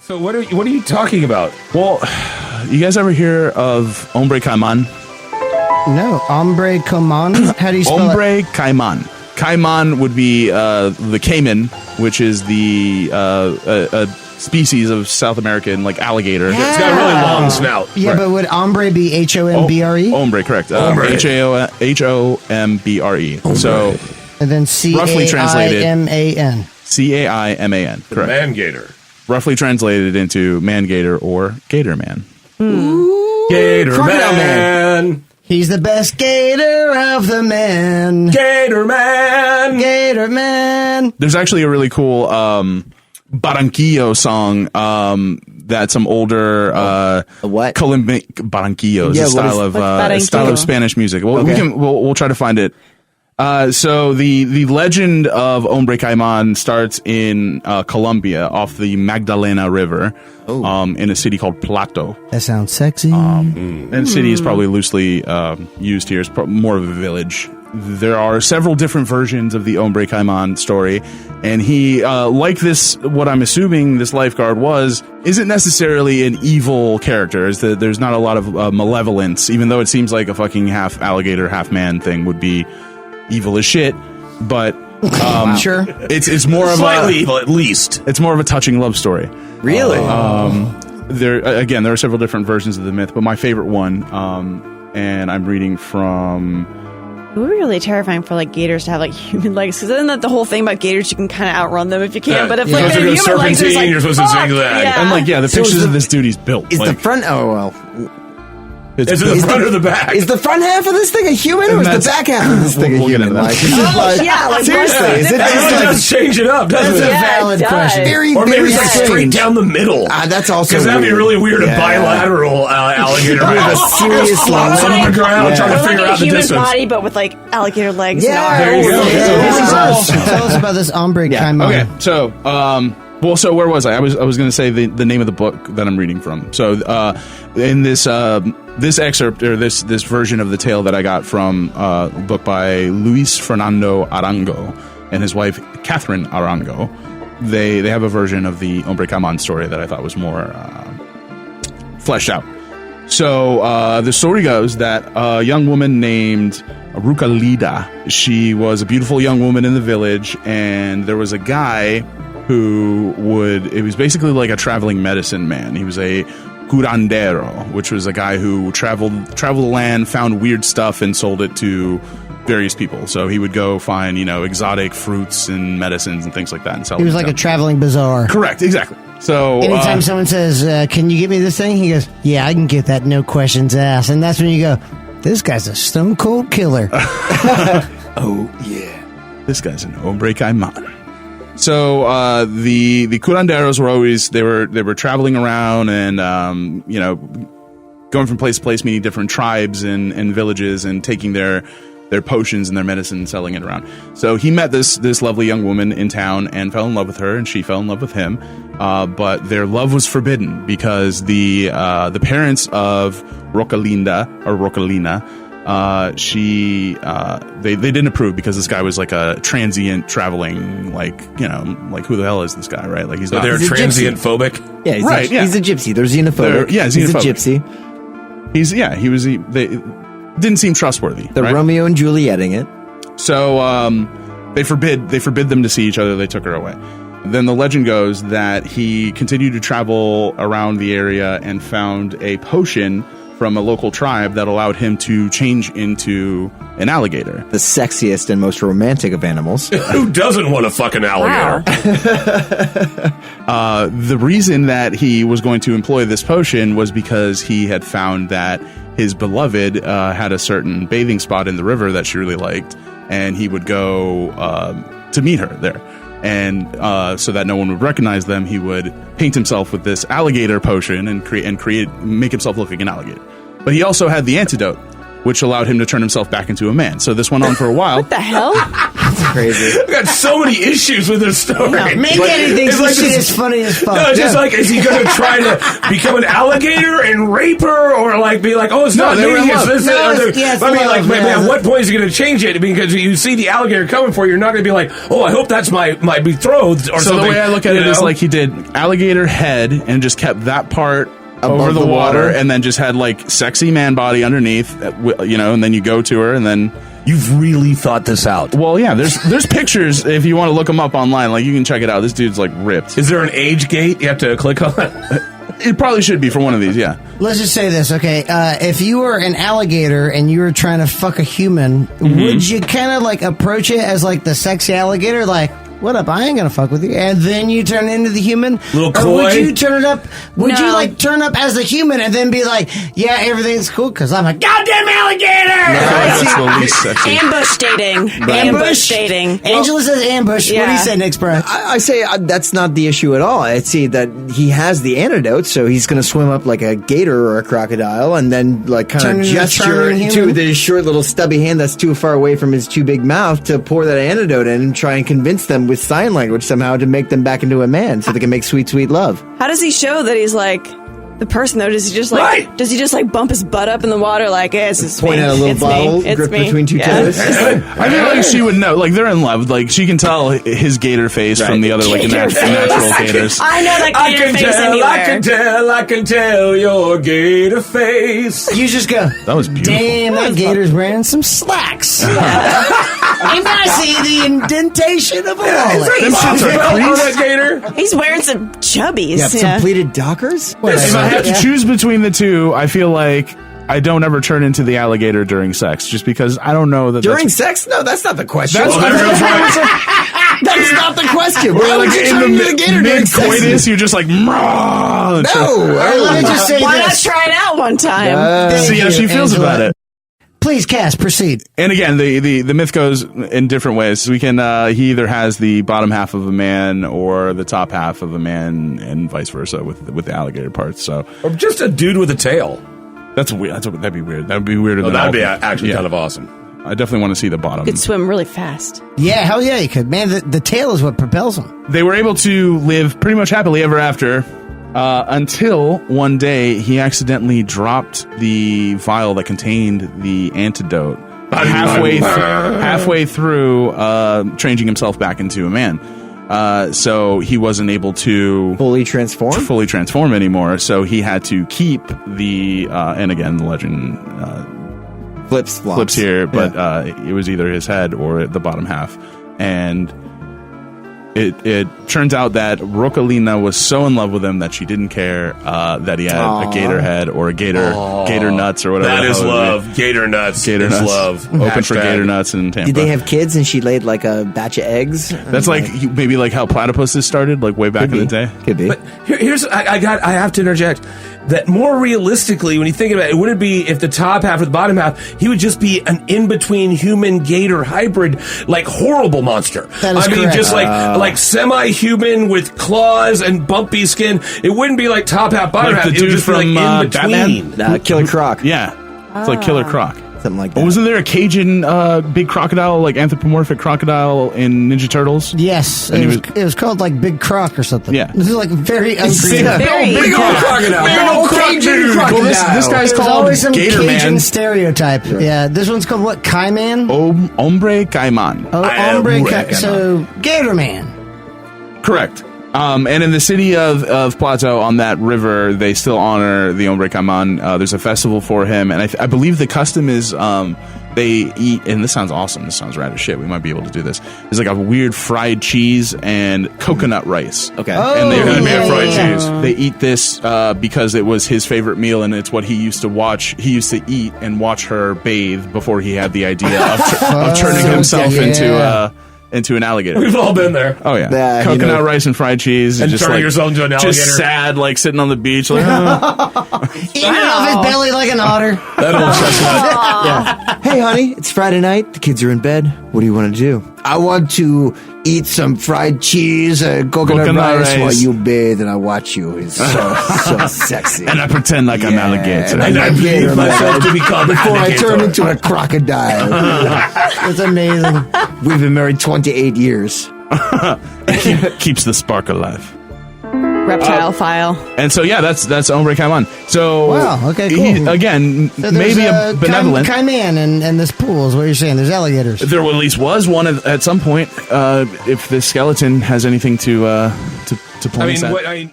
So what are you talking about? Well, you guys ever hear of Hombre Caiman? No, Hombre Caiman. How do you spell Hombre Caiman. Caiman would be the caiman, which is the a species of South American alligator. Yeah. It's got a really long snout. Yeah, but would hombre be Hombre? Hombre, correct. Hombre. Hombre. So And then roughly translated Caiman. Caiman. Correct. Man gator. Roughly translated into man gator or gator man. Gator Crocodile man. He's the best gator of the men. Gator man. Gator man. There's actually a really cool Barranquillo song that some older what? Colombian Barranquillo is Yeah, a style of Spanish music. Well, Okay. we'll try to find it. So the legend of Hombre Caiman starts in Colombia off the Magdalena River, in a city called Plato. That sounds sexy. And city is probably loosely used here. It's more of a village. There are several different versions of the Hombre Caiman story, and he, like this, what I'm assuming this lifeguard isn't necessarily an evil character. There's not a lot of malevolence, even though it seems like a fucking half alligator, half man thing would be evil as shit. But Sure. it's more of Slightly evil, at least. it's more of a touching love story. Really? There are several different versions of the myth, but my favorite one, and I'm reading from. It would be really terrifying for gators to have human legs, because isn't that the whole thing about gators? You can kind of outrun them if you can, Yeah. but if You're they supposed to have go human legs, it's serpentine, you're supposed to fuck, zigzag. Yeah. And the So pictures is of this dude he's built. Is the front? Oh well. Is it the front or the back? Is the front half of this thing a human, or is the back half of this thing We'll a get human? into that. Is it seriously? Is it It does change it up, doesn't That's a it? valid it question. does. very, Or maybe very it's straight strange. down the middle. That's also Because that'd be weird. really weird, Yeah. a bilateral alligator. With a serious flops on the ground, trying to Or figure a out the human distance. body, but with alligator legs Yeah, and there you arms. go. Tell us about this Hombre Caiman. Okay, so so where was I? I was going to say the name of the book that I'm reading from. So in this excerpt, or this version of the tale that I got from a book by Luis Fernando Arango and his wife Catherine Arango, they have a version of the Hombre Caiman story that I thought was more fleshed out. So the story goes that a young woman named Rucalida, she was a beautiful young woman in the village, and there was a guy who it was basically like a traveling medicine man. He was a curandero, which was a guy who traveled the land, found weird stuff, and sold it to various people. So he would go find, exotic fruits and medicines and things like that and sell He was them like to a traveling bazaar. Correct, exactly. So Anytime someone says, "Can you get me this thing?" he goes, "Yeah, I can get that. No questions asked." And that's when you go, "This guy's a stone cold killer." Oh yeah. this guy's an Hombre Caiman. So the curanderos were always they were traveling around and going from place to place, meeting different tribes and villages and taking their potions and their medicine and selling it around. So he met this lovely young woman in town and fell in love with her, and she fell in love with him. But their love was forbidden because the parents of Rocalina, they didn't approve, because this guy was like a transient traveling, who the hell is this guy, right? Like he's not. They're He's a transient phobic. Yeah, he's Right, yeah. He's a gypsy. They're xenophobic. He's a xenophobic. gypsy. They didn't seem trustworthy. They're right? Romeo and Julieting it. So they forbid them to see each other. They took her away. Then the legend goes that he continued to travel around the area and found a potion from a local tribe that allowed him to change into an alligator. The sexiest and most romantic of animals. Who doesn't want a fucking alligator? The reason that he was going to employ this potion was because he had found that his beloved had a certain bathing spot in the river that she really liked, and he would go to meet her there. And so that no one would recognize them, he would paint himself with this alligator potion and make himself look like an alligator. But he also had the antidote, which allowed him to turn himself back into a man. So this went on for a while. What the hell? Crazy. I've got so many issues with this story. Make anything It's like shit this- is funny as fuck. No, it's just like, is he going to try to become an alligator and rape her, or like be like, oh, it's not they me, were in it's love. this? No, or it's- yeah, it's I mean, love, like, yeah. at what point is he going to change it? Because you see the alligator coming for you, you're not going to be like, oh, I hope that's my betrothed or So something. the way I look at it you is know? like he did alligator head and just kept that part over the water, and then just had like sexy man body underneath, and then you go to her, and then You've really thought this out. well, yeah, there's pictures if you want to look them up online, like you can check it out. This dude's like ripped. Is there an age gate you have to click on? It probably should be for one of these, yeah. Let's just say this, okay? If you were an alligator and you were trying to fuck a human, would you kind of like approach it as like the sexy alligator, like, what up? I ain't gonna fuck with you, and then you turn into the human. Little Or would coy? you turn it up? Would you No. like turn up as the human and then be like, yeah, everything's cool because I'm a goddamn alligator. That's the least sexy. Ambush dating. Ambush dating. Angela says ambush. What do you Yeah. say next, Brian? I say that's not the issue at all. I see that he has the antidote, so he's going to swim up like a gator or a crocodile, and then like kind Turn of into a gesture charming to human? the short little stubby hand that's too far away from his too big mouth to pour that antidote in and try and convince them with sign language somehow to make them back into a man, so they can make sweet, sweet love. How does he show that he's like the person though? Does he just like Right. does he just like bump his butt up in the water like it's Point me. at a little It's bottle, me. It's grip me. between two Yeah. toes. I feel like she would know. Like they're in love. Like she can tell his gator face from the other like Gator natural face. gators. I know that I gator can face tell, anywhere. I can tell your gator face. You just go, That was beautiful. damn, that gator's wearing some slacks. And I see the indentation of a wallet. Them shits are Oh, creased. that gator. He's wearing some chubbies. Yeah, some pleated Dockers? If I have to choose between the two, I feel like I don't ever turn into the alligator during sex, just because I don't know that During that's, sex? No, that's not the question. That's Well, there goes That's not the question. Why Where, would like you in turn the into the gator during mid sex? coitus, you're just like, "Mrah," No. Let me just say Why not this. try it out one time? see how she feels Angela. about it. Please, Cass, proceed. And again, the myth goes in different ways. We can he either has the bottom half of a man or the top half of a man, and vice versa with the alligator parts. So Or just a dude with a tail. that's weird. That'd be weird. That'd be weirder Oh, than that'd be all- actually yeah. kind of awesome. I definitely want to see the bottom. Could swim really fast. Yeah, hell yeah, you could. Man, the tail is what propels them. They were able to live pretty much happily ever after. Until one day he accidentally dropped the vial that contained the antidote halfway through changing himself back into a man. So he wasn't able to Fully transformed? fully transform anymore. So he had to keep the and again the legend flips here, but it was either his head or the bottom half, and it turns out that Rocolina was so in love with him that she didn't care that he had a gator head or a gator nuts or whatever. That the is hell it love. Gator nuts Gator is nuts. love. Open for Hashtag. gator nuts in Tampa. Did they have kids and she laid like a batch of eggs? That's like maybe like how platypuses started, like way back in the day. Could be. But here's I have to interject that more realistically, when you think about it, it wouldn't be if the top half or the bottom half, he would just be an in-between human gator hybrid, like horrible monster. That is I mean, correct. just like semi-human with claws and bumpy skin. It wouldn't be like top half, bottom Like half. the It would dude just be from, like in Batman? between. Killer Croc. Yeah, it's like Killer Croc. Something like that. But wasn't there a Cajun big crocodile, like anthropomorphic crocodile in Ninja Turtles? Yes, And it was called like Big Croc or something. Yeah. This is like very uncreative. Very- Big old crocodile. Big old Cajun crocodile. Well, this guy's There's called always some Gator Cajun Man. stereotype. Yeah, this one's called what? Caiman? Hombre Caiman. Oh, I am hombre. Caiman. So Gator Man. Correct. And in the city of Plato on that river, they still honor the Hombre Caiman. There's a festival for him, and I believe the custom is they eat, and this sounds awesome. This sounds rad as shit. We might be able to do this. There's like a weird fried cheese and coconut rice. Okay. And they Oh, made fried yeah. cheese. They eat this because it was his favorite meal, and it's what he used to watch. He used to eat and watch her bathe before he had the idea of turning himself into an alligator. We've all been there. Oh yeah, Yeah, coconut you know. rice and fried cheese, And just turning like, yourself into an alligator. just sad, like sitting on the beach, like Eating off his belly like an otter. That old chestnut. Hey, honey, it's Friday night. The kids are in bed. What do you want to do? I want to eat some fried cheese and coconut rice while you bathe and I watch you. It's so sexy. And I pretend like I'm alligator. And I believe myself to be called before alligator. I turn into a crocodile. It's amazing. We've been married 28 years. Keeps the spark alive. Reptile file. And so, yeah, that's Hombre Caiman. So, Wow, okay, cool. Again, So maybe a benevolent. Caiman in this pool is what you're saying. There's alligators. There at least was one at some point. If the skeleton has anything to point us at.